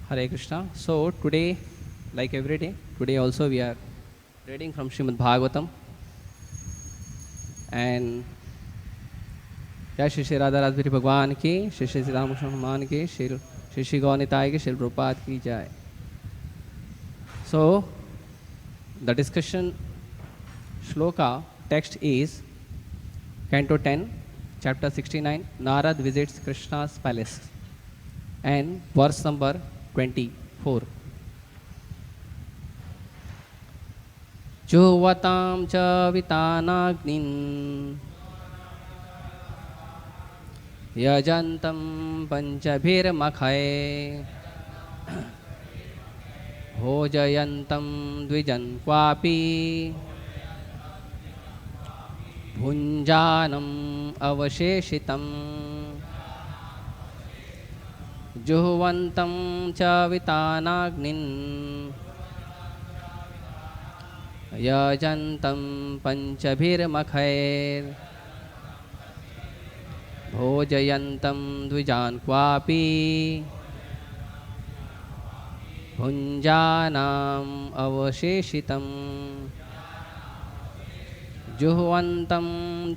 Hare Krishna. So today, like every day, today also we are reading from Srimad Bhagavatam. And Jai Shri Shri Radha Rasbihari Bhagwan ki, Shri Shri Ramakrishna Bhagwan ki, Shri Shri Gaunitai ki, Shri Prabhupada ki Jai. So the discussion shloka text is Canto 10, Chapter 69, Narad visits Krishna's palace, and verse number 24. Juvatam cha vitanagnin yajantam panchabhir makhaye bhojayantam dvijan kwapi bhunjanam avasheshitam juhvantam cha vitanagnin yajantam panchabhir makhair bhojayantam dvijan kwapi bhunjanam avasheshitam juhvantam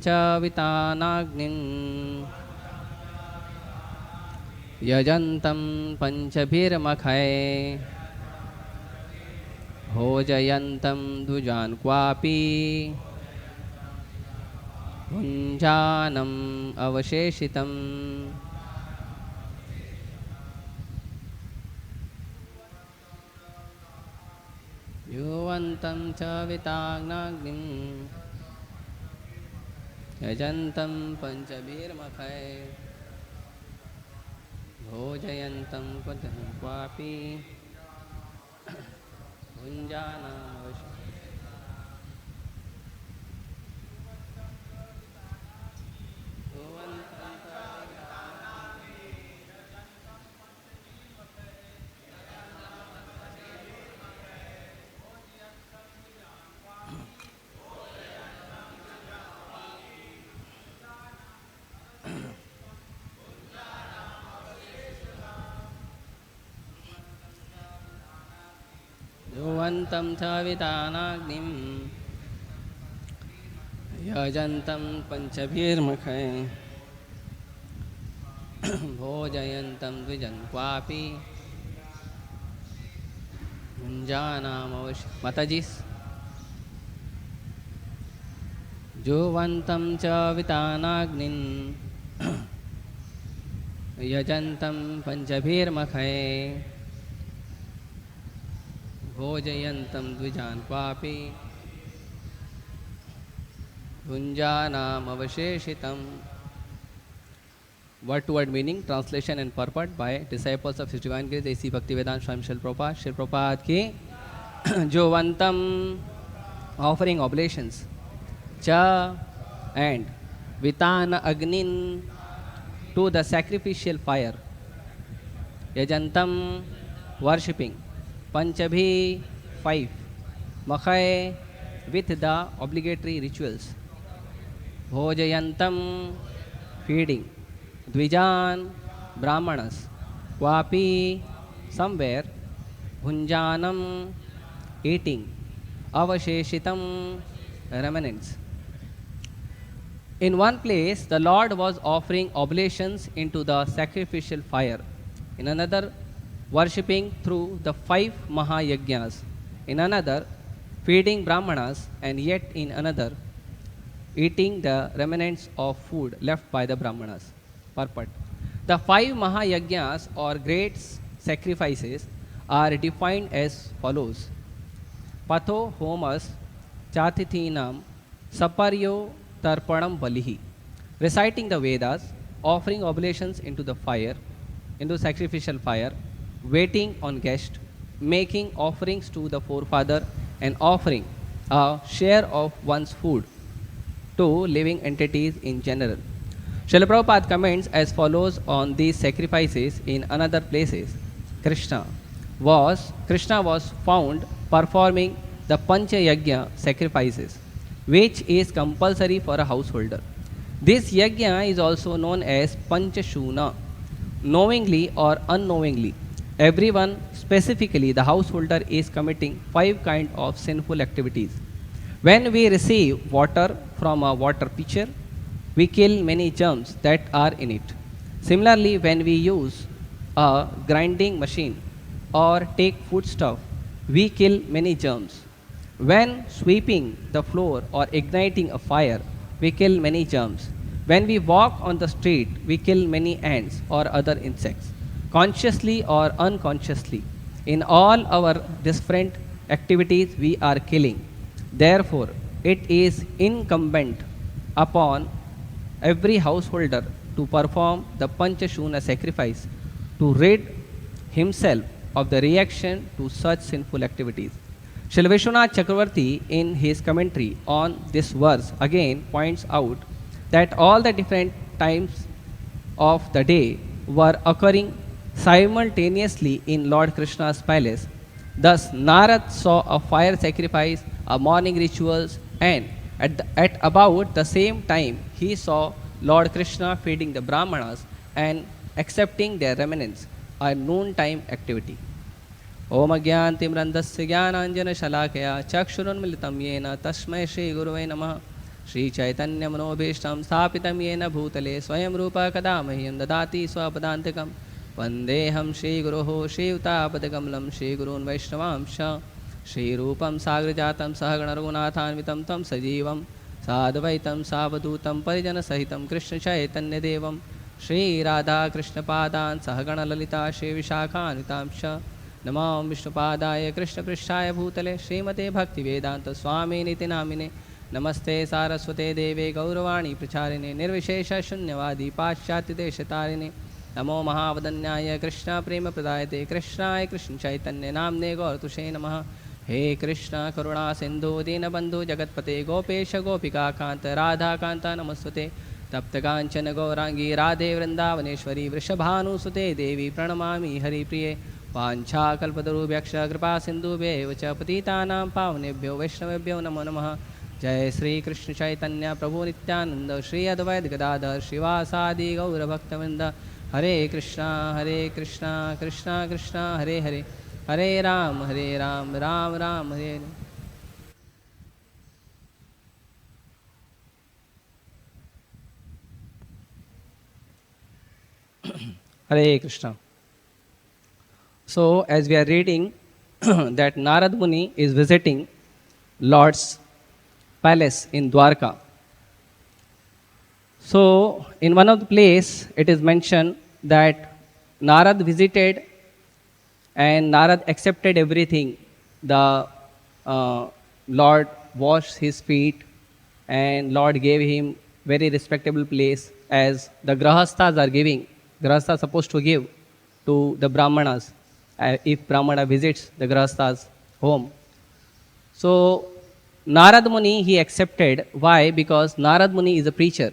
cha vitanagnin yajantam panchabhir makhair bhojayantam dvijan kwapi bhunjanam avasheshitam. Yuvantam cha vitanagnim yajantam panchabhir makhair bhojayantam kwapi bhunjanam avasheshitam. Juhvantam cha vitanagnim yajantam panchabhir makhair bhojayantam dvijan kwapi bhunjanam avasheshitam. Matajis. Juhvantam cha vitanagnin yajantam panchabhir makhair bhojayantam dvijan kwapi bhunjanam avasheshitam. Word to word meaning, translation and purport by disciples of His Divine Grace A.C. Bhaktivedanta Swami Srila Prabhupada. Srila Prabhupada ki Juhvantam, offering oblations, cha and vitana agnin, to the sacrificial fire, yajantam, worshipping, panchabhi, 5, makhay, with the obligatory rituals, bhojayantam, feeding, dvijan, brahmanas, kwapi, somewhere, bhunjanam, eating, avasheshitam, remnants. In one place, the Lord was offering oblations into the sacrificial fire. In another, worshipping through the 5 Mahayajnas. In another, feeding Brahmanas, and yet in another, eating the remnants of food left by the Brahmanas. Purport. The 5 Mahayajnas or great sacrifices are defined as follows. Patho homas chatithinam saparyo tarpanam balihi. Reciting the Vedas, offering oblations into the fire, into sacrificial fire, waiting on guest, making offerings to the forefather, and offering a share of one's food to living entities in general. Srila Prabhupada comments as follows on these sacrifices in another places. Krishna was found performing the Pancha-Yajna sacrifices, which is compulsory for a householder. This yajna is also known as Pancha-Suna, knowingly or unknowingly. everyone, specifically the householder, is committing 5 kinds of sinful activities. When we receive water from a water pitcher, we kill many germs that are in it. Similarly, when we use a grinding machine or take foodstuff, we kill many germs. When sweeping the floor or igniting a fire, we kill many germs. When we walk on the street, we kill many ants or other insects, consciously or unconsciously. In all our different activities, we are killing. Therefore, it is incumbent upon every householder to perform the Pancha-Suna sacrifice to rid himself of the reaction to such sinful activities. Srila Vishwanath Chakravarti, in his commentary on this verse, again points out that all the different times of the day were occurring simultaneously in Lord Krishna's palace. Thus, Narad saw a fire sacrifice, a morning rituals, and at about the same time, he saw Lord Krishna feeding the Brahmanas and accepting their remnants, a noontime activity. ओम अज्ञानतिमिरन्धस्य ज्ञानाञ्जनशलाकया चक्षुरुन्मिलितं येन तस्मै श्रीगुरवे नमः। श्रीचैतन्यमनोभीष्टं स्थापितं येन भूतले स्वयं रूपः कदा मह्यं ददाति स्वपदान्तिकं। वन्देऽहं श्रीगुरोः श्रीयुतापदकमलं श्रीगुरून् वैष्णवांश। श्रीरूपं साग्रजातं सहगणरघुनाथान्वितं तं सजीवं साद्वैतं सावधूतं परिजनसहितं कृष्णचैतन्यदेवं श्रीराधाकृष्णपादान् सहगणललिता श्रीविशाखान्वितांश। नमो विष्णुपादाय कृष्णपृष्ठाय भूतले श्रीमते भक्तिवेदान्तस्वामिनिति नामिने। नमस्ते सारस्वते देवे गौरवाणी प्रचारिणे निर्विशेषशून्यवादी पाश्चात्यदेशतारिणे। नमो महावदन्याय कृष्णप्रेमप्रदायते कृष्णाय कृष्णचैतन्यनाम्ने गौरतुषे नमः। हे कृष्ण करुणा सिन्धु दीनबन्धु जगत्पते गोपेश गोपिकान्त राधाकान्त नमस्ते। तप्तकाञ्चन गौरांगी राधे वृन्दावनेश्वरी वृषभानुसुते देवी प्रणमामि हरिप्रिये। वाञ्छाकल्पतरुभ्यश्च कृपा सिन्धुभ्येव च पतितानां पावनेभ्यो वैष्णवेभ्यो नमो नमः। जय श्री कृष्ण चैतन्य प्रभु नित्यानंद श्री अद्वैत गदाधर श्रीवासादि गौरभक्तवृंद। हरे कृष्णा कृष्णा कृष्णा हरे हरे, हरे Ram Ram Ram Hare Hare. Hare Krishna. So, as we are reading that Narad Muni is visiting Lord's palace in Dwarka. So, in one of the place, it is mentioned that Narad visited and Narad accepted everything. The Lord washed his feet and Lord gave him very respectable place as the Grihasthas are giving. Grihasthas are supposed to give to the Brahmanas if Brahmana visits the Grihasthas home. So Narad Muni he accepted. Why? Because Narad Muni is a preacher.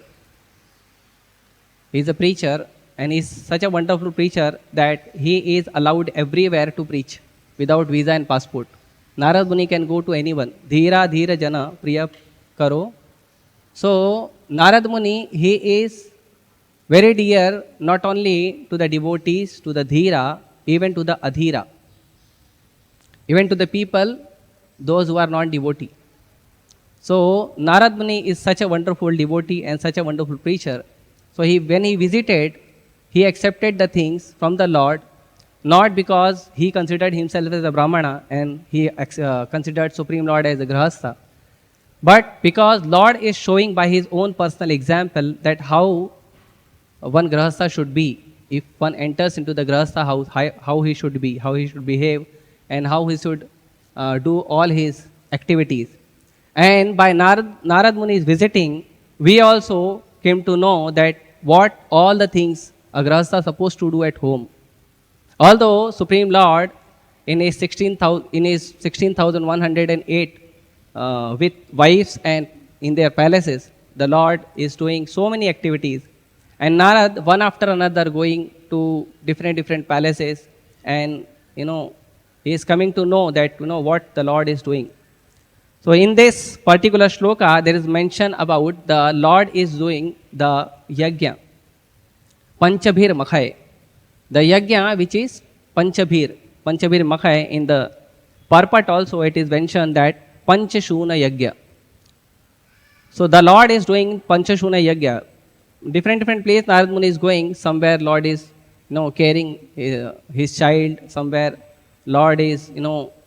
He is a preacher and he is such a wonderful preacher that he is allowed everywhere to preach without visa and passport. Narad Muni can go to anyone. Dhira dhira jana priya karo. So Narad Muni he is very dear not only to the devotees, to the dhira, even to the adhira, even to the people, those who are non-devotee. So Narad Muni is such a wonderful devotee and such a wonderful preacher. So when he visited, he accepted the things from the Lord, not because he considered himself as a Brahmana and he considered Supreme Lord as a Grihastha, but because Lord is showing by his own personal example that how one Grihastha should be. If one enters into the Grihastha house, how he should be, how he should behave, and how he should do all his activities. And by Narad Muni's visiting, we also came to know that what all the things a Grihastha is supposed to do at home. Although Supreme Lord in his 16,108 with wives and in their palaces, the Lord is doing so many activities. And Narad, one after another, going to different palaces, and he is coming to know that what the Lord is doing. So in this particular shloka, there is mention about the Lord is doing the Yajna, Panchabhir Makhai, the Yajna which is Panchabhir, Panchabhir Makhai, in the purport also it is mentioned that Pancha-Suna Yajna. So the Lord is doing Pancha-Suna Yajna. Different place Narad Muni is going. Somewhere Lord is caring his child. Somewhere Lord is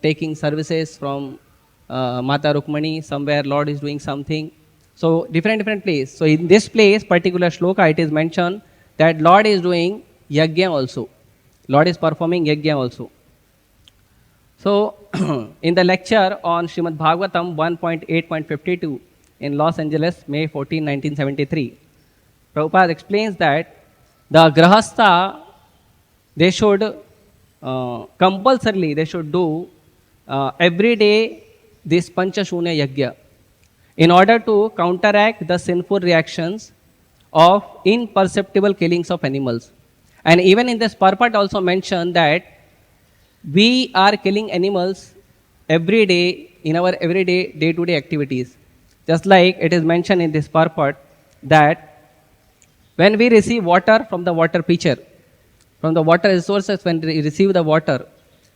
taking services from Mata Rukmani. Somewhere Lord is doing something. So different place. So in this place, particular shloka, it is mentioned that Lord is doing yajna also. Lord is performing yajna also. So in the lecture on Srimad Bhagavatam 1.8.52 in Los Angeles, May 14, 1973, Prabhupada explains that the Grihastha, they should compulsorily, they should do every day this Pancha-Suna Yajna in order to counteract the sinful reactions of imperceptible killings of animals. And even in this purport also mentioned that we are killing animals every day in our everyday day-to-day activities. Just like it is mentioned in this purport that when we receive water from the water pitcher, from the water resources, when we receive the water,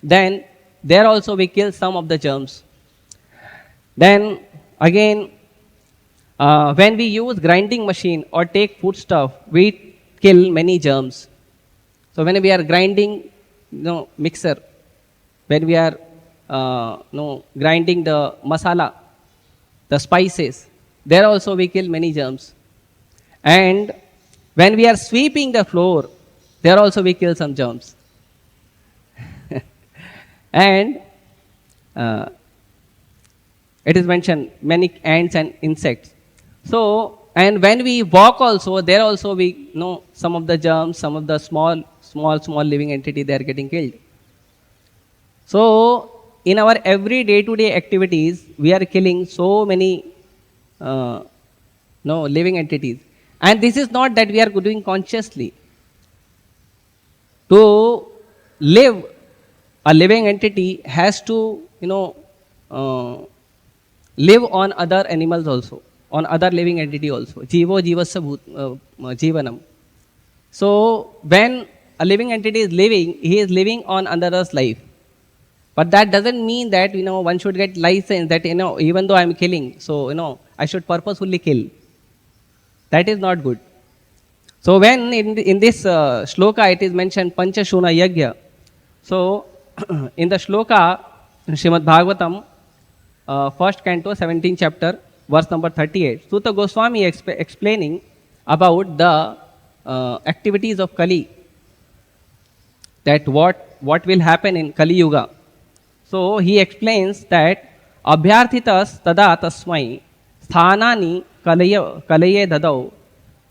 then there also we kill some of the germs. Then again, when we use grinding machine or take food stuff, we kill many germs. So when we are grinding, mixer, when we are grinding the masala, the spices, there also we kill many germs. And when we are sweeping the floor, there also we kill some germs. And it is mentioned many ants and insects. So, and when we walk also, there also we know some of the germs, some of the small living entity, they are getting killed. So, in our every day-to-day activities, we are killing so many living entities. And this is not that we are doing consciously. To live, a living entity has to, live on other animals also, on other living entity also. Jivo jivasya jivanam. So, when a living entity is living, he is living on another's life. But that doesn't mean that, one should get license that, even though I am killing, so, I should purposefully kill. That is not good. So when in this shloka it is mentioned Pancha-Suna Yajna. So in the shloka, Srimad Bhagavatam, first canto, 17th chapter, verse number 38, Sutta Goswami explaining about the activities of Kali, that what will happen in Kali Yuga. So he explains that Abhyarthitas tada tasmai sthanani kalaye dadau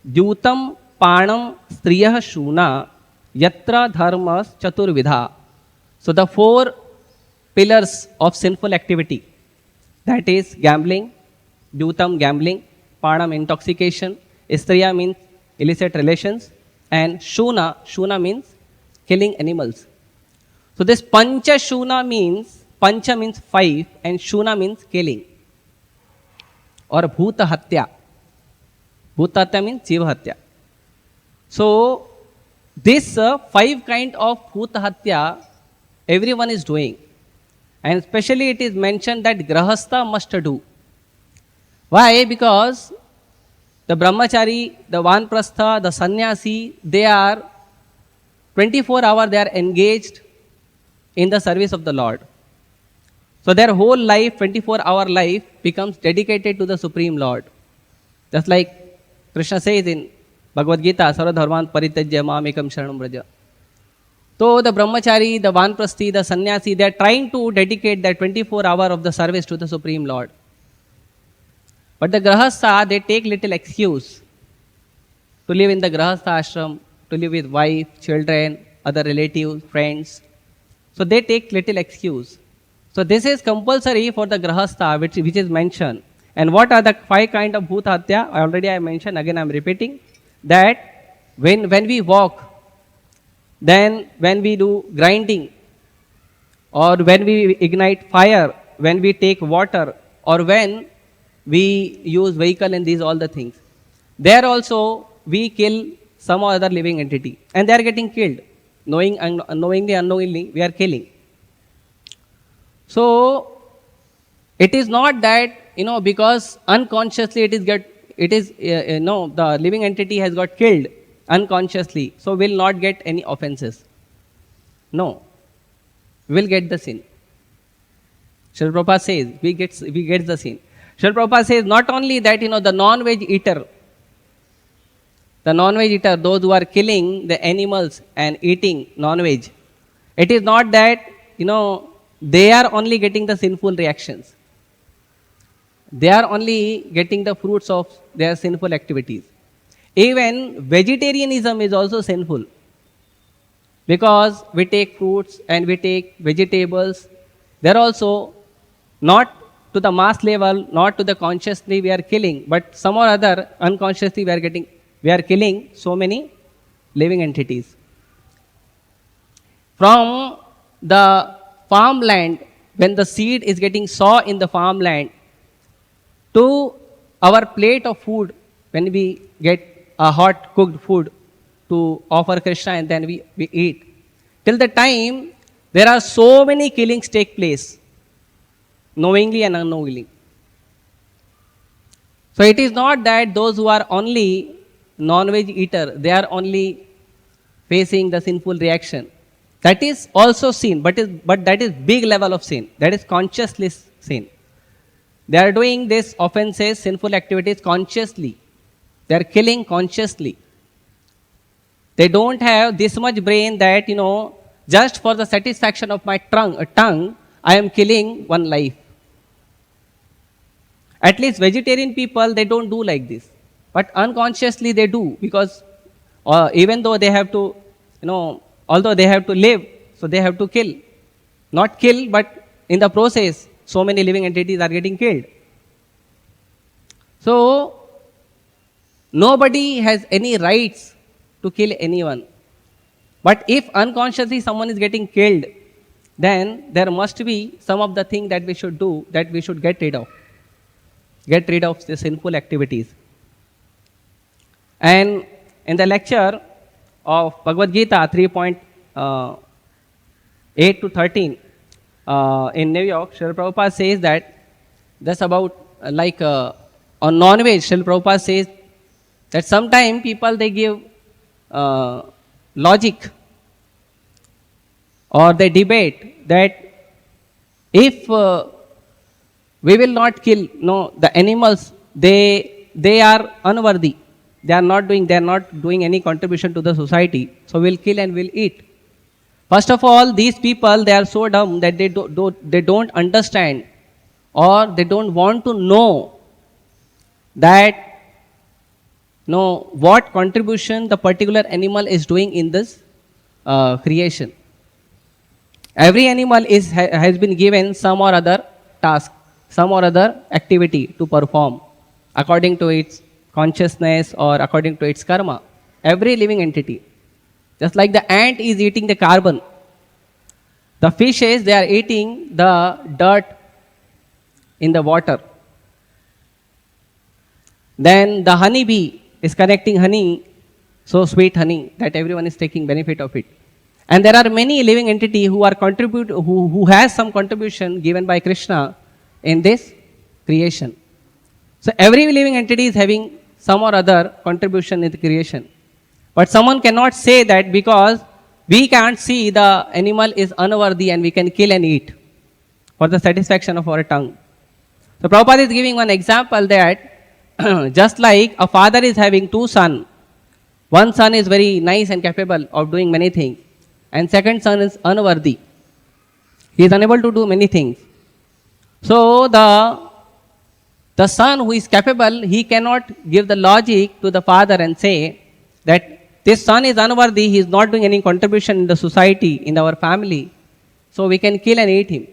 dyutam panam striyah shuna yatra dharmas chaturvidha. So the four pillars of sinful activity, that is gambling, dyutam gambling, panam intoxication, striya means illicit relations, and shuna means killing animals. So this Pancha-Suna means, Pancha means 5 and Shuna means killing. Or Bhuta Hatya. Bhuta Hatya means Jiva Hatya. So this 5 kind of Bhuta Hatya everyone is doing. And especially it is mentioned that Grihastha must do. Why? Because the Brahmachari, the Vanprastha, the Sannyasi, they are 24 hours they are engaged in the service of the Lord. So their whole life, 24-hour life, becomes dedicated to the Supreme Lord. Just like Krishna says in Bhagavad-gita, Sarva dharman paritajya mamekam sharanam vraja. So the Brahmachari, the Vanprasthi, the Sannyasi, they are trying to dedicate that 24 hours of the service to the Supreme Lord. But the Grihastha, they take little excuse to live in the Grihastha ashram, to live with wife, children, other relatives, friends. So they take little excuse. So this is compulsory for the Grihastha, which is mentioned. And what are the 5 kind of Bhuta Hatya? Already I mentioned, again I am repeating, that when we walk, then when we do grinding, or when we ignite fire, when we take water, or when we use vehicle and these all the things, there also we kill some other living entity and they are getting killed. Knowingly, unknowingly, we are killing. So it is not that, because unconsciously the living entity has got killed unconsciously, so will not get any offenses. No, will get the sin. Srila Prabhupada says we get the sin. Srila Prabhupada says not only that, the non-veg eater, those who are killing the animals and eating non-veg, it is not that, they are only getting the sinful reactions. They are only getting the fruits of their sinful activities. Even vegetarianism is also sinful, because we take fruits and we take vegetables. They are also not to the mass level, not to the consciously we are killing, but some or other unconsciously we are killing so many living entities. From the farmland, when the seed is getting sown in the farmland, to our plate of food, when we get a hot cooked food to offer Krishna and then we eat, till the time there are so many killings take place, knowingly and unknowingly. So it is not that those who are only non-veg eater, they are only facing the sinful reaction. That is also sin, but that is big level of sin. That is consciously sin. They are doing this offenses, sinful activities consciously. They are killing consciously. They don't have this much brain that, just for the satisfaction of my tongue, I am killing one life. At least vegetarian people, they don't do like this. But unconsciously they do, because even though they have to, although they have to live, so they have to kill. Not kill, but in the process, so many living entities are getting killed. So, nobody has any rights to kill anyone. But if unconsciously someone is getting killed, then there must be some of the things that we should do, that we should get rid of. Get rid of the sinful activities. And in the lecture of Bhagavad-gita 3.8 to 13, in New York, Srila Prabhupada says that that's about on non-veg. Srila Prabhupada says that sometimes people they give logic, or they debate that if we will not kill the animals, they are unworthy. They are not doing any contribution to the society. So we'll kill and we'll eat. First of all, these people, they are so dumb that they don't understand, or they don't want to know that what contribution the particular animal is doing in this creation. Every animal has been given some or other task, some or other activity to perform according to its consciousness or according to its karma. Every living entity. Just like the ant is eating the carbon. The fishes, they are eating the dirt in the water. Then the honeybee is collecting honey, so sweet honey, that everyone is taking benefit of it. And there are many living entities who are who has some contribution given by Krishna in this creation. So every living entity is having some or other contribution in the creation. But someone cannot say that because we can't see the animal is unworthy and we can kill and eat for the satisfaction of our tongue. So Prabhupada is giving one example that just like a father is having two sons, one son is very nice and capable of doing many things, and second son is unworthy. He is unable to do many things. So the son who is capable, he cannot give the logic to the father and say that this son is unworthy, he is not doing any contribution in the society, in our family, so we can kill and eat him.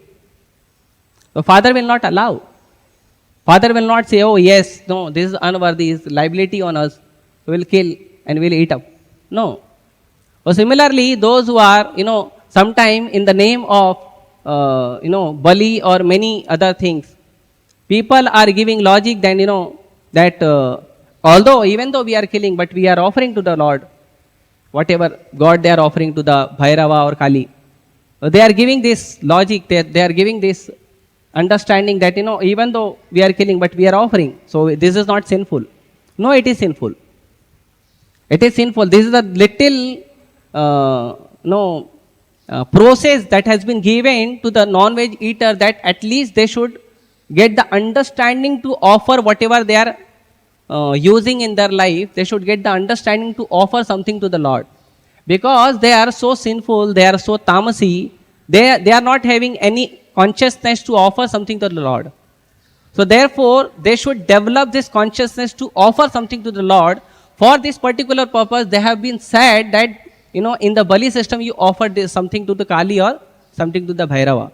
The father will not allow. Father will not say, oh yes, no, this is unworthy, is liability on us, we will kill and we will eat up. No. So similarly, those who are, sometime in the name of, Bali or many other things, people are giving logic then, that even though we are killing, but we are offering to the Lord. whatever god they are offering to the Bhairava or Kali. They are giving this logic, they are giving this understanding that, even though we are killing, but we are offering. So this is not sinful. No, it is sinful. It is sinful. This is a little process that has been given to the non-veg eater, that at least they should get the understanding to offer whatever they are using in their life. They should get the understanding to offer something to the Lord. Because they are so sinful, they are so tamasi, they are not having any consciousness to offer something to the Lord. So therefore, they should develop this consciousness to offer something to the Lord. For this particular purpose, they have been said that, in the Bali system, you offer this something to the Kali or something to the Bhairava.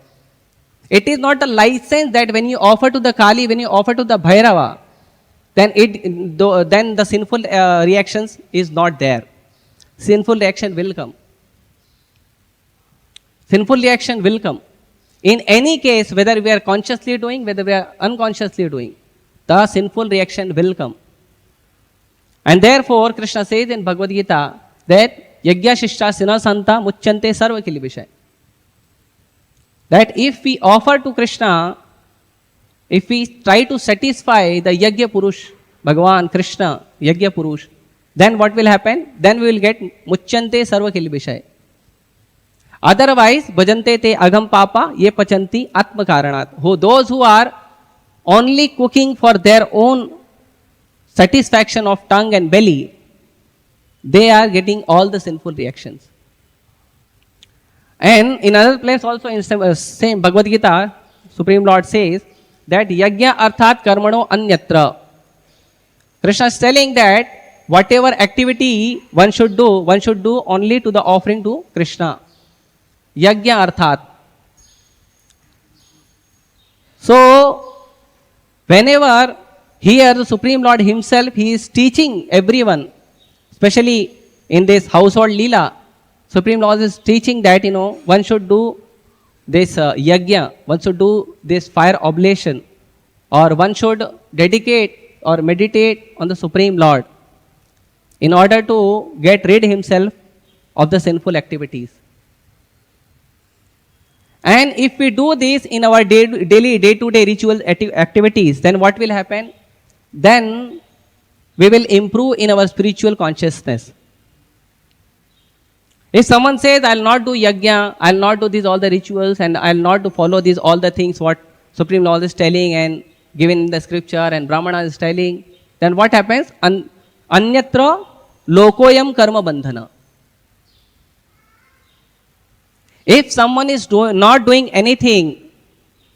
It is not a license that when you offer to the Kali, when you offer to the Bhairava, then then the sinful reactions is not there. Sinful reaction will come. Sinful reaction will come. In any case, whether we are consciously doing, whether we are unconsciously doing, the sinful reaction will come. And therefore, Krishna says in Bhagavad-gita that Yajna Shishta Sina Santa Muchyante Sarva Kili Vishay. That if we offer to Krishna, if we try to satisfy the Yajna Purush, Bhagavan, Krishna, Yajna Purush, then what will happen? Then we will get Muchyante Sarva Kili Vishay. Otherwise, Bhajante te agam papa ye pachanti atma karanat. Those who are only cooking for their own satisfaction of tongue and belly, they are getting all the sinful reactions. And in another place also, in same Bhagavad-gita, Supreme Lord says that Yajna arthat karmano anyatra. Krishna is telling that whatever activity one should do only to the offering to Krishna. Yajna arthat. So, whenever here the Supreme Lord himself, he is teaching everyone, especially in this household Leela, Supreme Lord is teaching that, one should do this yajna, one should do this fire oblation, or one should dedicate or meditate on the Supreme Lord in order to get rid himself of the sinful activities. And if we do this in our daily day-to-day ritual activities, then what will happen? Then we will improve in our spiritual consciousness. If someone says, I will not do yajna, I will not do all the rituals, and I will not follow all the things what Supreme Lord is telling and given in the scripture and Brahmana is telling, then what happens? Anyatra lokoyam karma bandhana. If someone is not doing anything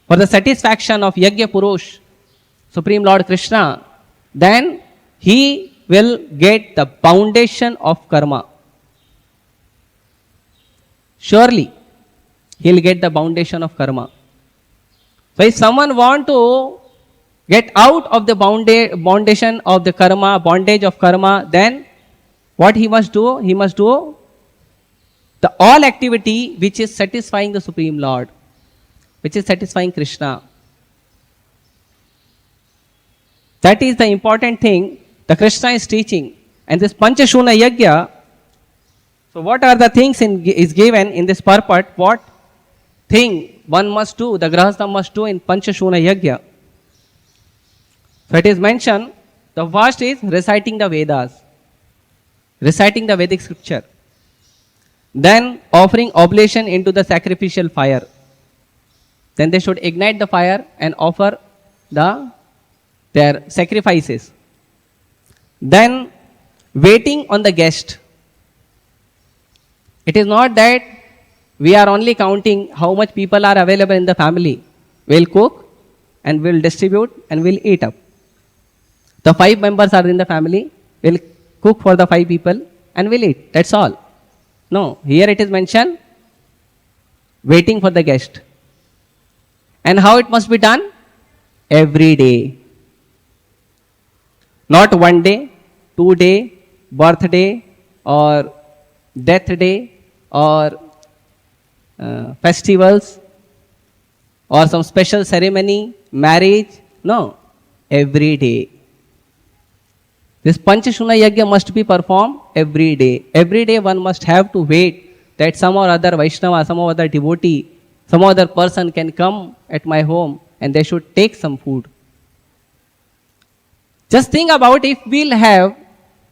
for the satisfaction of Yajna Purush, Supreme Lord Krishna, then he will get the foundation of karma. Surely, he will get the foundation of karma. So if someone want to get out of the foundation of the karma, bondage of karma, then what he must do? He must do the all activity which is satisfying the Supreme Lord, which is satisfying Krishna. That is the important thing the Krishna is teaching. And this Pancha-Suna Yajna, so what are the things is given in this purport? What thing one must do, the Grihastha must do in Pancha-Suna Yajna? So it is mentioned, the first is reciting the Vedas, reciting the Vedic scripture. Then offering oblation into the sacrificial fire. Then they should ignite the fire and offer their sacrifices. Then waiting on the guest. It is not that we are only counting how much people are available in the family. We'll cook and we'll distribute and we'll eat up. The 5 members are in the family. We'll cook for the 5 people and we'll eat. That's all. No, here it is mentioned, waiting for the guest. And how it must be done? Every day. Not one day, 2 day, birthday, or death day, or festivals, or some special ceremony, marriage. No, every day. This Pancha-Suna Yajna must be performed every day. Every day one must have to wait that some or other Vaishnava, some or other devotee, some other person can come at my home and they should take some food. Just think about if we'll have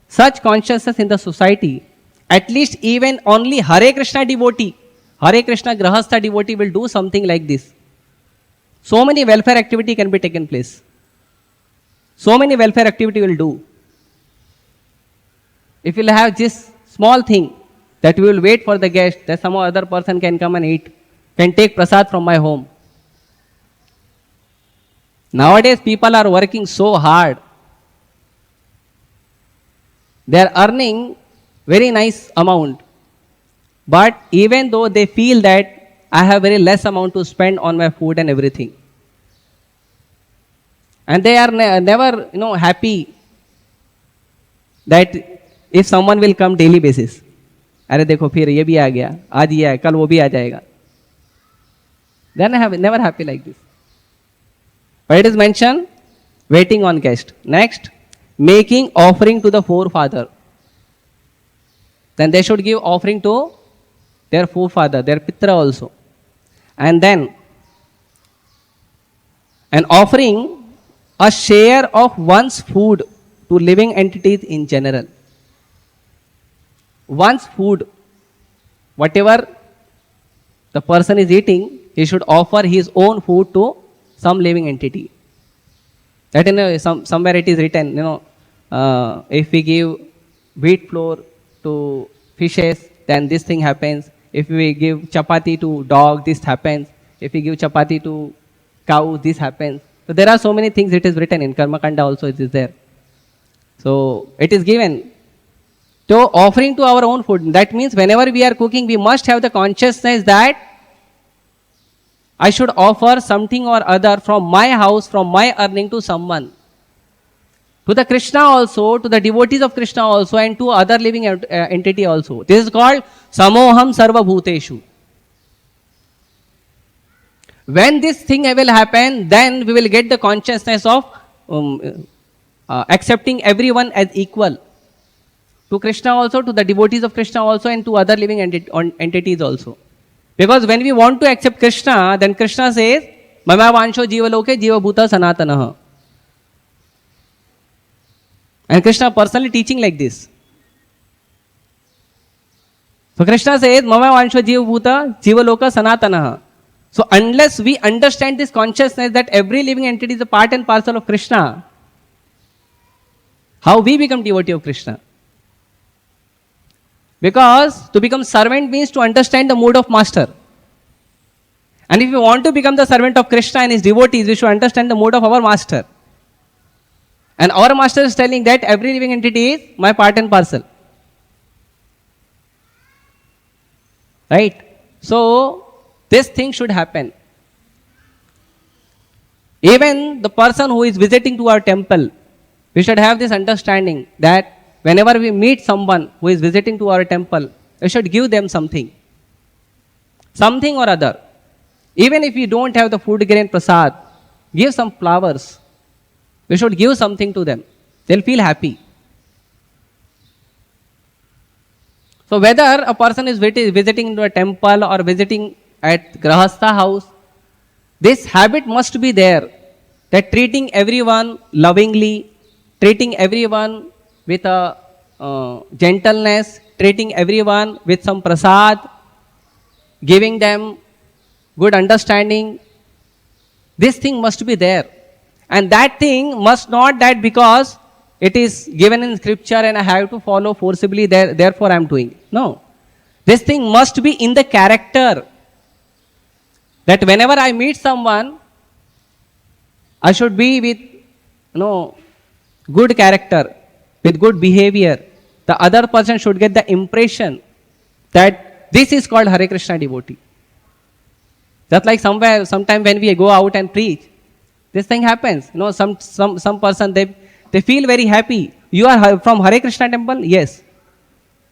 such consciousness in the society, at least even only Hare Krishna devotee, Hare Krishna Grihastha devotee will do something like this. So many welfare activity can be taken place. So many welfare activity will do. If we'll have this small thing that we will wait for the guest, that some other person can come and eat, can take prasad from my home. Nowadays people are working so hard. They are earning very nice amount. But even though they feel that I have very less amount to spend on my food and everything. And they are never happy that if someone will come daily basis. अरे देखो फिर ये भी आ गया, आज ये है, कल वो भी आ जाएगा. They are never happy like this. But it is mentioned, waiting on guest. Next, making offering to the forefather. Then they should give offering to their forefather, their pitra also. And then, an offering a share of one's food to living entities in general. One's food, whatever the person is eating, he should offer his own food to some living entity. That somewhere it is written, if we give wheat flour to fishes, then this thing happens. If we give chapati to dog, this happens. If we give chapati to cow, this happens. So there are so many things it is written in Karma Kanda also it is there. So it is given. So offering to our own food, that means whenever we are cooking, we must have the consciousness that I should offer something or other from my house, from my earning to someone. To the Krishna also, to the devotees of Krishna also, and to other living entity also. This is called Samoham Sarva Bhuteshu. When this thing will happen, then we will get the consciousness of accepting everyone as equal. To Krishna also, to the devotees of Krishna also, and to other living entities also. Because when we want to accept Krishna, then Krishna says, Mama Vansho Jiva Loke Jiva Bhuta Sanatanaha. And Krishna personally teaching like this. So Krishna says, Mama Vansho Jiva Bhuta Jiva Loka Sanatanaha. So unless we understand this consciousness that every living entity is a part and parcel of Krishna, how we become devotee of Krishna? Because to become servant means to understand the mood of master. And if we want to become the servant of Krishna and his devotees, we should understand the mood of our master. And our master is telling that every living entity is my part and parcel. Right? So, this thing should happen. Even the person who is visiting to our temple, we should have this understanding that whenever we meet someone who is visiting to our temple, we should give them something. Something or other. Even if we don't have the food grain prasad, give some flowers. We should give something to them. They'll feel happy. So whether a person is visiting to a temple or visiting at Grihastha house, this habit must be there. That treating everyone lovingly, treating everyone with a gentleness, treating everyone with some prasad, giving them good understanding. This thing must be there. And that thing must not that because it is given in scripture and I have to follow forcibly, therefore I am doing. No. This thing must be in the character. That whenever I meet someone, I should be with good character, with good behavior. The other person should get the impression that this is called Hare Krishna devotee. Just like sometime when we go out and preach, this thing happens. Some person, they feel very happy. You are from Hare Krishna temple? Yes.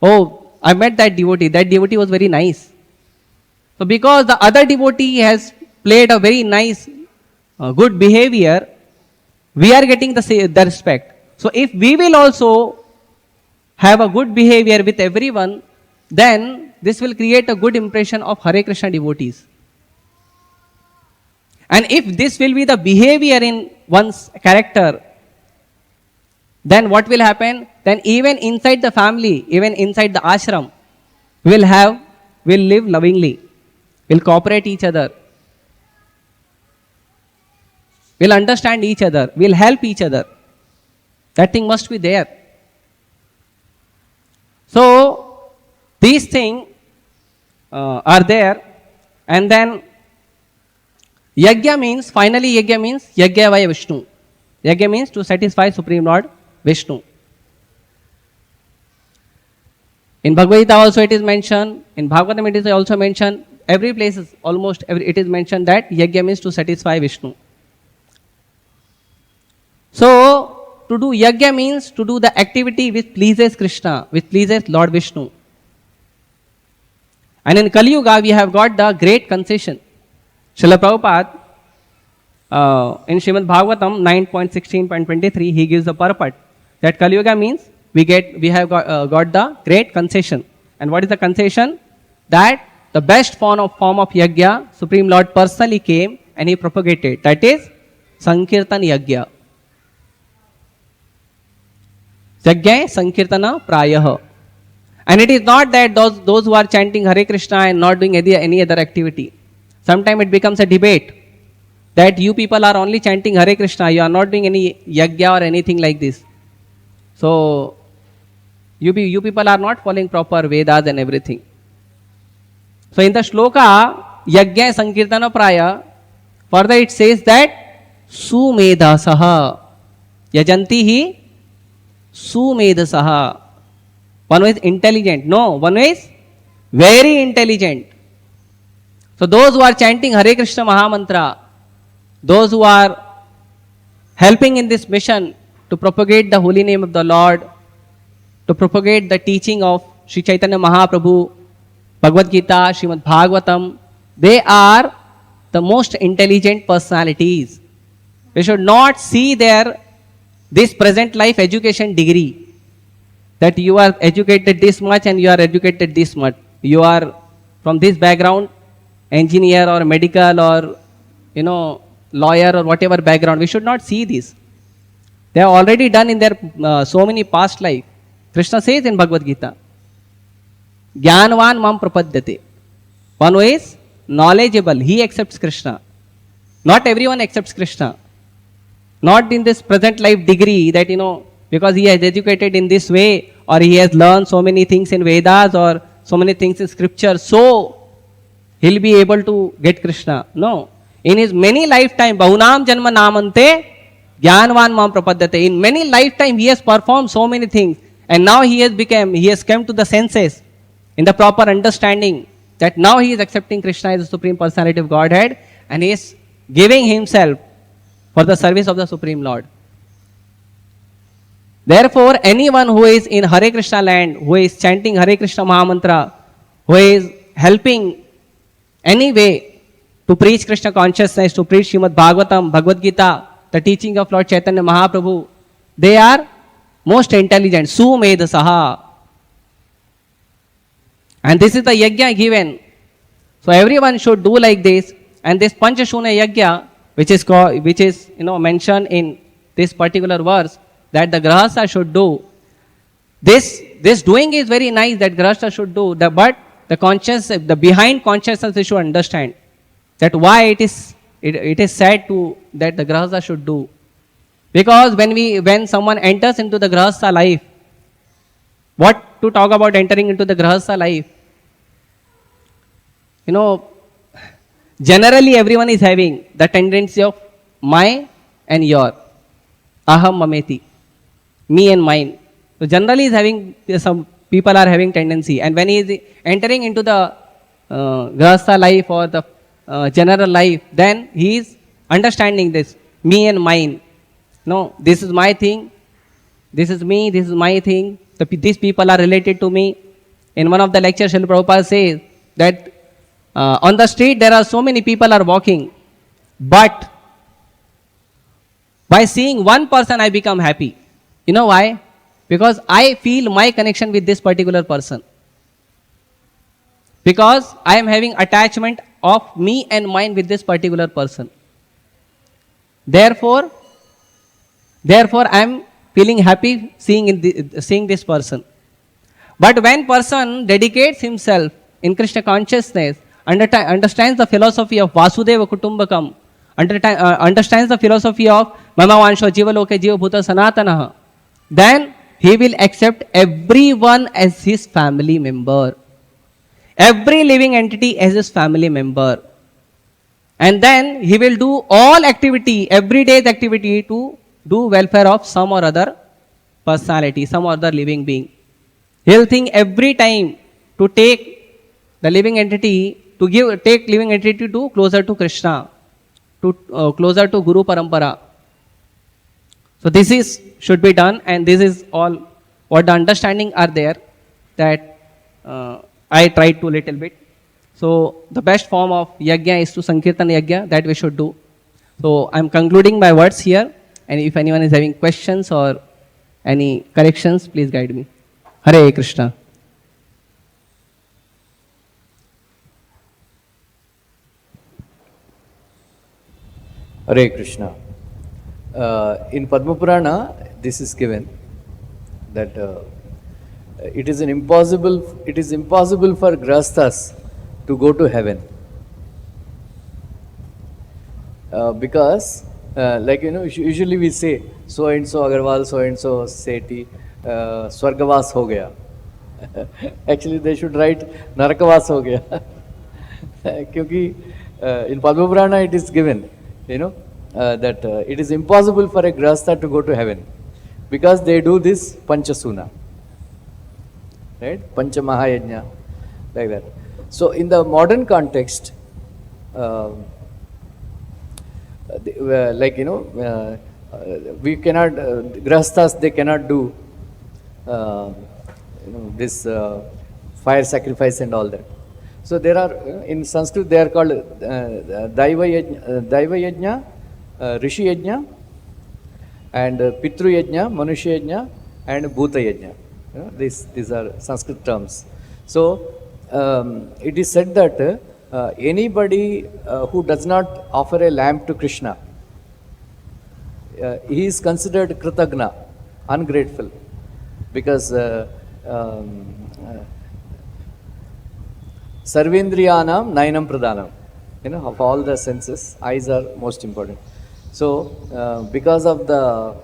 Oh, I met that devotee. That devotee was very nice. So because the other devotee has played a very nice, good behavior, we are getting the respect. So if we will also have a good behavior with everyone, then this will create a good impression of Hare Krishna devotees. And if this will be the behavior in one's character, then what will happen? Then even inside the family, even inside the ashram, will live lovingly, will cooperate each other, will understand each other, will help each other. That thing must be there. So these things are there. And then Yajna means, finally Yajna means Yajna vaya Vishnu. Yajna means to satisfy Supreme Lord Vishnu. In Bhagavad-gita also it is mentioned, in Bhagavatam it is also mentioned, every place is almost it is mentioned that Yajna means to satisfy Vishnu. So to do Yajna means to do the activity which pleases Krishna, which pleases Lord Vishnu. And in Kali Yuga we have got the great concession. Srila Prabhupada in Srimad Bhagavatam 9.16.23 he gives the purport that Kali Yuga means we have got the great concession. And what is the concession? That the best form of Yajna, Supreme Lord personally came and he propagated. That is Sankirtan Yajna. Yajna Sankirtana Prayah. And it is not that those who are chanting Hare Krishna and not doing any other activity. Sometimes it becomes a debate that you people are only chanting Hare Krishna, you are not doing any Yajna or anything like this. So you people are not following proper Vedas and everything. So in the shloka Yajna Sankirtana Praya, further it says that Sumedhasaha Yajanti hi Sumedhasaha. One who is intelligent. No, one who is very intelligent. So those who are chanting Hare Krishna Mahamantra, those who are helping in this mission to propagate the holy name of the Lord, to propagate the teaching of Sri Chaitanya Mahaprabhu, Bhagavad-gita, Srimad Bhagavatam, they are the most intelligent personalities. We should not see this present life education degree, that you are educated this much and you are educated this much. You are from this background, engineer or medical or lawyer or whatever background. We should not see this. They have already done in their so many past life. Krishna says in Bhagavad-gita, Jnanvan mam prapadyate. One who is knowledgeable, he accepts Krishna. Not everyone accepts Krishna. Not in this present life degree that, because he has educated in this way or he has learned so many things in Vedas or so many things in scripture, so he'll be able to get Krishna. No. In his many lifetime, Bahunam Janma Namante, Jnanvan Mam Prapadyate. In many lifetime, he has performed so many things. And now he has come to the senses in the proper understanding that now he is accepting Krishna as the Supreme Personality of Godhead and he is giving himself for the service of the Supreme Lord. Therefore, anyone who is in Hare Krishna land, who is chanting Hare Krishna Mahamantra, who is helping any way to preach Krishna consciousness, to preach Srimad Bhagavatam, Bhagavad-gita, the teaching of Lord Chaitanya Mahaprabhu, they are most intelligent. Sumedhasaha. And this is the Yajna given. So everyone should do like this. And this Pancha-Suna Yajna, which is mentioned in this particular verse, that the Grihasthas should do. This doing is very nice that Grihasthas should do, but the behind consciousness we should understand that why it is said to that the Grihasthas should do. Because when someone enters into the Grihastha life, what to talk about entering into the Grihastha life? Generally everyone is having the tendency of my and your, aham mameti, me and mine. So generally is having, some people are having tendency, and when he is entering into the Grihastha life or the general life, then he is understanding this, me and mine. No, this is my thing, this is me, this is my thing, these people are related to me. In one of the lectures, Srila Prabhupada says that on the street there are so many people are walking, but by seeing one person I become happy. You know why? Because I feel my connection with this particular person. Because I am having attachment of me and mine with this particular person. Therefore I am feeling happy seeing this person. But when person dedicates himself in Krishna consciousness, understands the philosophy of Vasudeva Kutumbakam, understands the philosophy of Mama Vansho Jiva Loke Jiva Bhuta Sanatanaha, then he will accept everyone as his family member. Every living entity as his family member. And then he will do all activity, everyday's activity to do welfare of some or other personality, some other living being. He will think every time to take the living entity, take living entity to closer to Krishna, to closer to Guru Parampara. So this should be done, and this is all what the understanding are there that I tried to little bit. So the best form of yajna is to Sankirtan yajna, that we should do. So I am concluding my words here, and if anyone is having questions or any corrections, please guide me. Hare Krishna. Hare Krishna. In Padma Purana, this is given that it is impossible for Grihasthas to go to heaven. Because usually we say so and so Agarwal, so and so Sethi, Swargavas ho gaya. Actually they should write Narakavas ho gaya. Kyunki in Padma Purana it is given, that it is impossible for a Grihastha to go to heaven because they do this Pancha-Suna, right? Pancha Mahayajna, like that. So in the modern context, we cannot, Grihasthas, they cannot do this fire sacrifice and all that. So there are, in Sanskrit they are called Daiva Yajna, Rishi Yajna, and Pitru Yajna, Manusha Yajna, and Bhuta Yajna. These are Sanskrit terms. So it is said that anybody who does not offer a lamb to Krishna, he is considered Kritagna, ungrateful, because Sarvendriyanam Nainam Pradhanam, of all the senses, eyes are most important. So because of the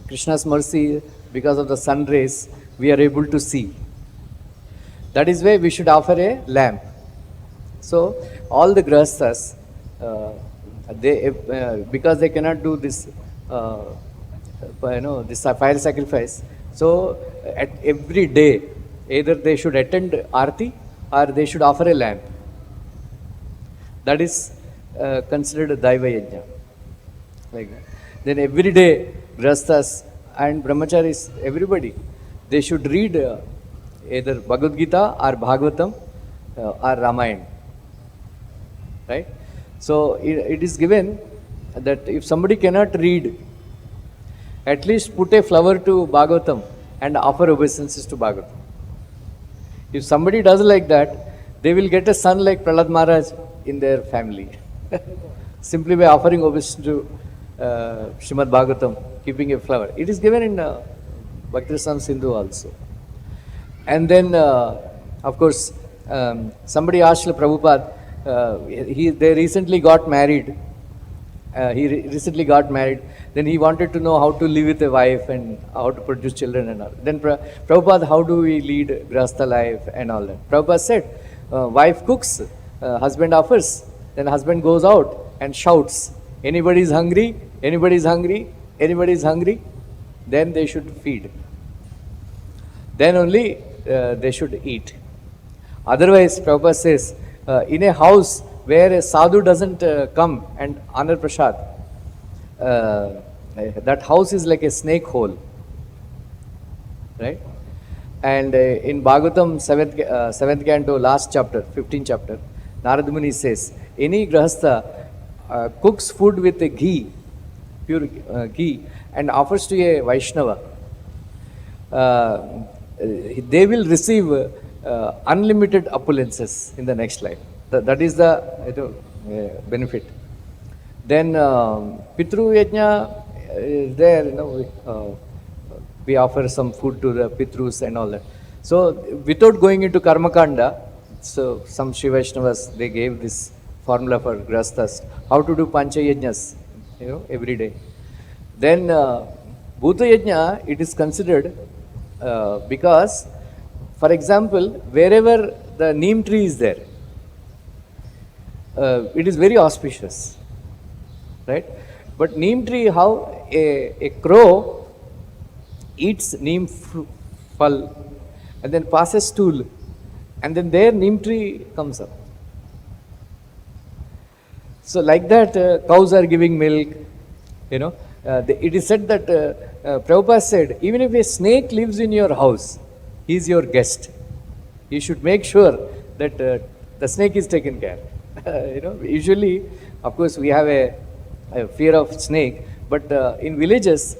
Krishna's mercy, because of the sun rays, we are able to see. That is why we should offer a lamp. So all the Grihasthas, because they cannot do this, this fire sacrifice. So at every day, either they should attend arati or they should offer a lamp. That is considered a Daiva Yajna. Like that. Then every day, Grihasthas and Brahmacharis, everybody, they should read either Bhagavad-gita or Bhagavatam or Ramayana. Right? So it is given that if somebody cannot read, at least put a flower to Bhagavatam and offer obeisances to Bhagavatam. If somebody does like that, they will get a son like Prahlad Maharaj in their family. Simply by offering obeisance to Srimad Bhagavatam, keeping a flower. It is given in Bhakti Rasam Sindhu also. And then, of course, somebody asked Prabhupada, they recently got married. He recently got married. Then he wanted to know how to live with a wife and how to produce children and all. Then Prabhupada, how do we lead Grihastha life and all that? Prabhupada said, wife cooks, husband offers, then husband goes out and shouts, anybody is hungry, anybody is hungry, anybody is hungry, then they should feed. Then only they should eat. Otherwise, Prabhupada says, in a house where a sadhu doesn't come and honor prasad, that house is like a snake hole. Right? And in Bhagavatam 7th canto, last chapter, 15th chapter, Narad Muni says, any Grihastha cooks food with a ghee, pure ghee, and offers to a Vaishnava, they will receive unlimited opulences in the next life. That is the benefit. Then Pitru Yajna is there, we offer some food to the Pitrus and all that. So without going into Karmakanda, so some Shri Vaishnavas, they gave this formula for Grihasthas, how to do Pancha Yajnas, every day. Then Bhuta Yajna, it is considered because, for example, wherever the neem tree is there, it is very auspicious, right? But neem tree, how a crow eats neem phal and then passes stool, and then there neem tree comes up. So like that, cows are giving milk, it is said that Prabhupada said, even if a snake lives in your house, he is your guest. You should make sure that the snake is taken care. Usually, of course, we have a fear of snake, but in villages,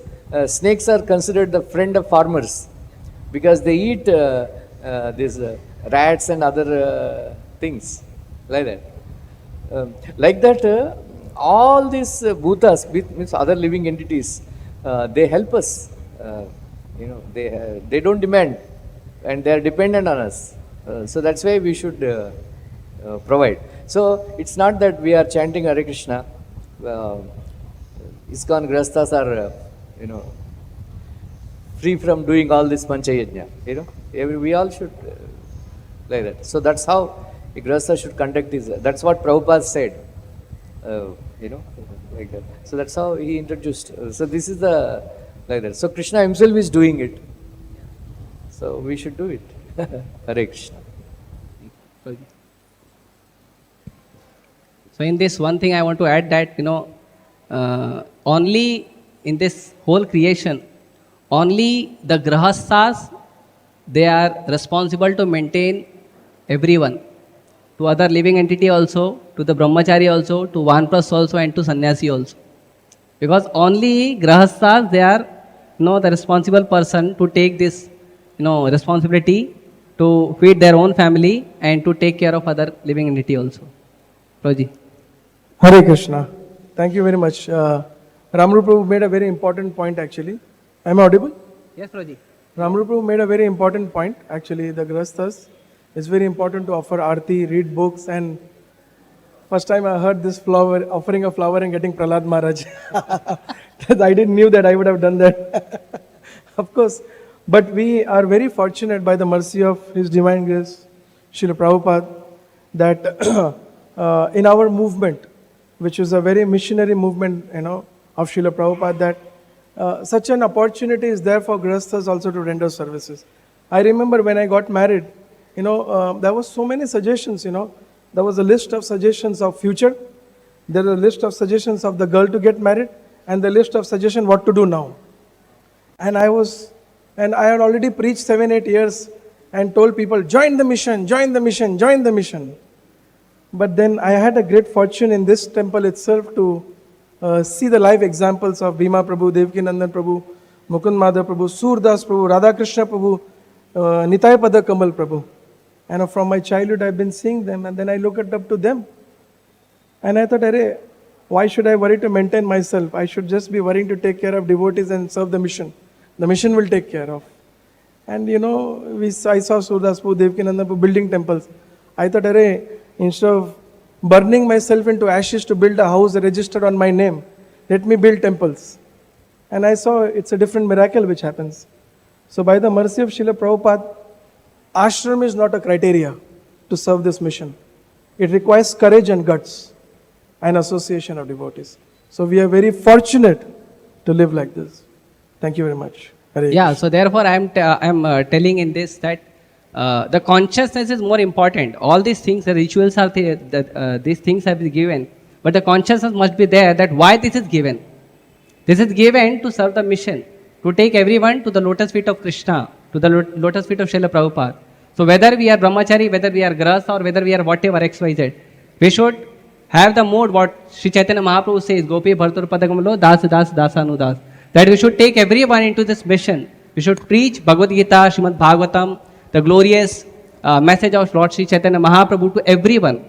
snakes are considered the friend of farmers because they eat these rats and other things like that. All these bhutas, means other living entities, they help us. They don't demand, and they are dependent on us. So that's why we should provide. So it's not that we are chanting Hare Krishna. ISKCON Grihasthas are, free from doing all this Pancha Yajna. We all should like that. So that's how a Grihastha should conduct his. That's what Prabhupada said. Like that. So that's how he introduced. So this is the like that. So Krishna himself is doing it. So we should do it. Hare Krishna. So in this one thing I want to add that, only in this whole creation, only the Grihasthas, they are responsible to maintain everyone. To other living entity also, to the Brahmachari also, to Vanpras also, and to Sannyasi also. Because only Grihasthas, they are the responsible person to take this responsibility to feed their own family and to take care of other living entity also. Prabhuji. Hare Krishna. Thank you very much. Ramarup Prabhu made a very important point actually. Am I audible? Yes, Prabhuji. Ramarup Prabhu made a very important point actually. The Grihasthas, it's very important to offer arati, read books, and first time I heard this flower, offering a flower and getting Prahlad Maharaj. I didn't knew that I would have done that. Of course. But we are very fortunate by the mercy of His Divine Grace, Srila Prabhupada, that in our movement, which is a very missionary movement, of Srila Prabhupada, that such an opportunity is there for Grihasthas also to render services. I remember when I got married, there was so many suggestions, There was a list of suggestions of future, there was a list of suggestions of the girl to get married, and the list of suggestions what to do now. And I had already preached 7-8 years and told people, join the mission, join the mission, join the mission. But then I had a great fortune in this temple itself to see the live examples of Bhima Prabhu, Devkinandan Prabhu, Mukund Madhav Prabhu, Surdas Prabhu, Radha Krishna Prabhu, Nitai Pada Kamal Prabhu. And from my childhood I've been seeing them, and then I looked up to them. And I thought, Hare, why should I worry to maintain myself? I should just be worrying to take care of devotees and serve the mission. The mission will take care of. And I saw Surdas Prabhu, Devkinandan Prabhu building temples. I thought, Hare, instead of burning myself into ashes to build a house registered on my name, let me build temples. And I saw it's a different miracle which happens. So by the mercy of Srila Prabhupada, ashram is not a criteria to serve this mission. It requires courage and guts and association of devotees. So we are very fortunate to live like this. Thank you very much. Hare Yeah, Krishna. so therefore I am telling in this that the consciousness is more important. All these things, the rituals are these things have been given, but the consciousness must be there that why this is given. This is given to serve the mission, to take everyone to the lotus feet of Krishna, to the lotus feet of Srila Prabhupada. So whether we are brahmachari, whether we are grahastha, or whether we are whatever XYZ, we should have the mood what Sri Chaitanya Mahaprabhu says, Gopi Bhartur Padagamalo, Das Das Dasanu Das. That we should take everyone into this mission We should preach Bhagavad-gita, Srimad Bhagavatam, the glorious message of Lord Sri Chaitanya Mahaprabhu to everyone.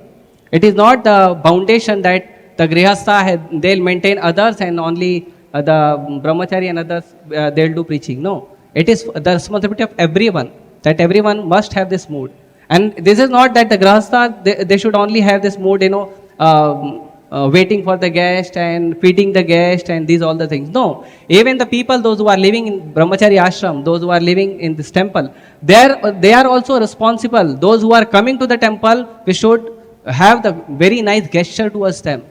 It is not the foundation that the Grihastha, they'll maintain others and only the Brahmachari and others, they'll do preaching. No. It is the responsibility of everyone, that everyone must have this mood. And this is not that the Grihastha, they should only have this mood, waiting for the guest and feeding the guest and these all the things. No. Even the people, those who are living in Brahmachari ashram, those who are living in this temple, they are also responsible. Those who are coming to the temple, we should have the very nice gesture towards them.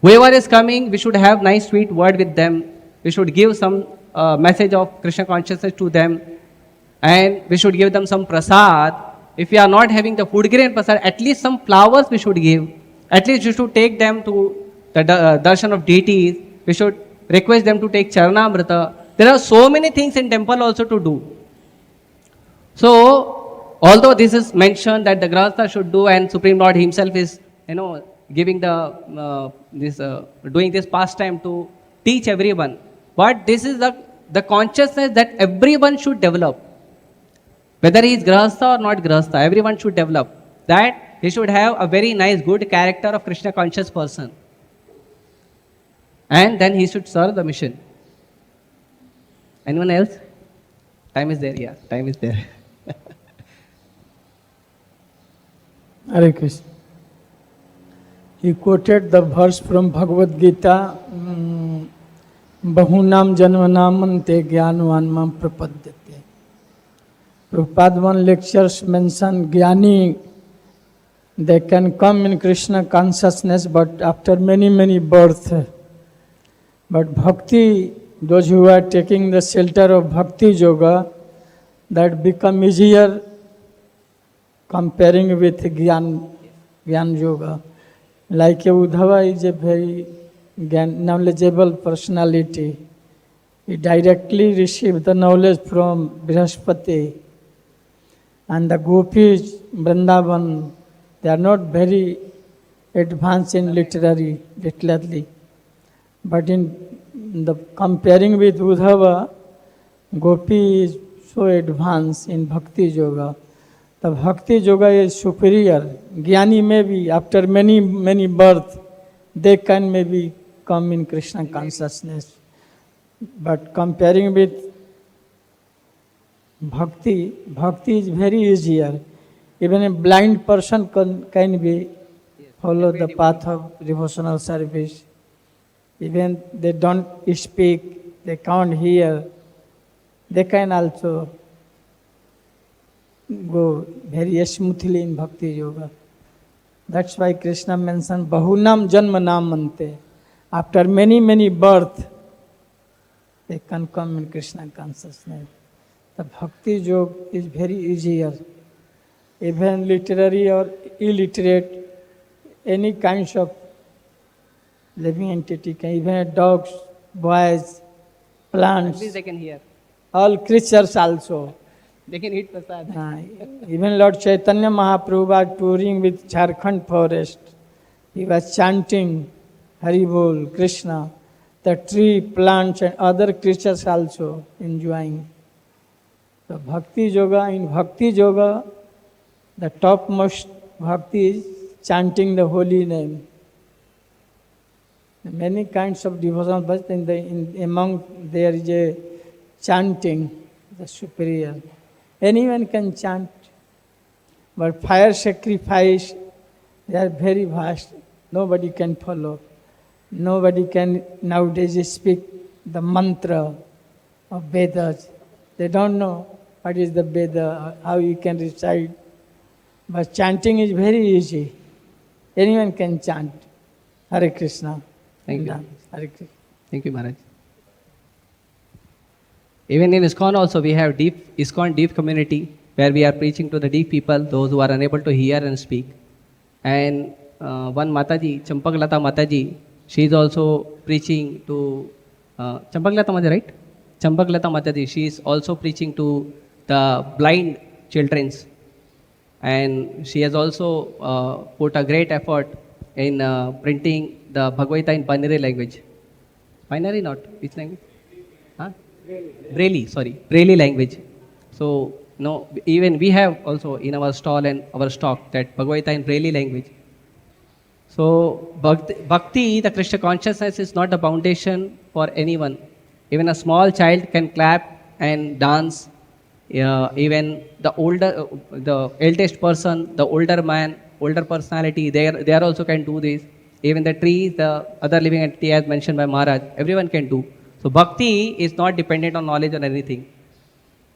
Whoever is coming, we should have nice sweet word with them. We should give some message of Krishna consciousness to them. And we should give them some prasad. If we are not having the food grain prasad, at least some flowers we should give. At least we should take them to the darshan of deities. We should request them to take charanamrita. There are so many things in temple also to do. So, although this is mentioned that the Grihastha should do and Supreme Lord himself is, giving doing this pastime to teach everyone. But this is the consciousness that everyone should develop. Whether he is Grihastha or not Grihastha, everyone should develop. That he should have a very nice, good character of Krishna conscious person. And then he should serve the mission. Anyone else? Time is there, yeah, time is there. Hare Krishna. He quoted the verse from Bhagavad-gita, Bahunam janvanamante jnanvanmam prapadyate. Prabhupada one lectures mention Jnani, they can come in Krishna consciousness but after many, many births. But Bhakti, those who are taking the shelter of Bhakti Yoga, that become easier comparing with Gyan Yoga. Like Uddhava is a very knowledgeable personality. He directly received the knowledge from Brihaspathi. And the gopis, Vrindavan, they are not very advanced in literally. But in the comparing with Uddhava, Gopi is so advanced in Bhakti Yoga. The Bhakti Yoga is superior. Jnani may be, after many, many births, they can maybe come in Krishna consciousness. But comparing with Bhakti is very easier. Even a blind person can be follow the path of devotional service. Even they don't speak, they can't hear, they can also go very smoothly in Bhakti Yoga. That's why Krishna mentioned Bahunam Janmanamante. After many, many births, they can come in Krishna consciousness. The Bhakti Yoga is very easier. Even literary or illiterate, any kinds of living entity, even dogs, boys, plants, At least they can hear. all creatures also. They can eat prasad. Even Lord Chaitanya Mahaprabhu was touring with Jharkhand forest. He was chanting Hare Bol, Krishna. The tree, plants and other creatures also enjoying. So Bhakti Yoga, in Bhakti Yoga, the topmost bhakti is chanting the holy name. Many kinds of devotion, but among there is a chanting, the superior. Anyone can chant, but fire sacrifice, they are very vast. Nobody can follow. Nobody can nowadays speak the mantra of Vedas. They don't know what is the Veda, how you can recite. But chanting is very easy. Anyone can chant. Hare Krishna. Thank you. Hare Krishna. Thank you, Maharaj. Even in ISKCON also we have ISKCON deep community where we are preaching to the deep people, those who are unable to hear and speak. And one Mataji, Champaklata Mataji, she is also preaching to Champaklata Mataji, right? Champaklata Mataji, she is also preaching to the blind childrens. And she has also put a great effort in printing the Bhagavad-gita in binary language. Binary not? Which language? Huh? Braille language. So, no, even we have also in our stall and our stock that Bhagavad-gita in Braille language. So, bhakti, the Krishna consciousness is not the foundation for anyone. Even a small child can clap and dance. Even the eldest person, the older man, older personality, they are also can do this. Even the trees, the other living entity as mentioned by Maharaj, everyone can do. So bhakti is not dependent on knowledge or anything.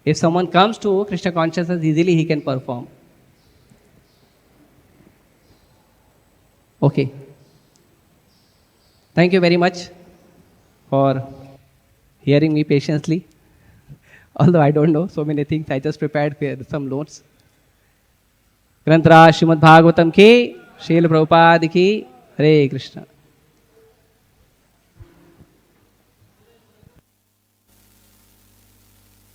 If someone comes to Krishna consciousness, easily he can perform. Okay. Thank you very much for hearing me patiently. Although I don't know so many things, I just prepared some notes. Granthra Srimad Bhagavatam ki, Srila Prabhupada ki, Hare Krishna.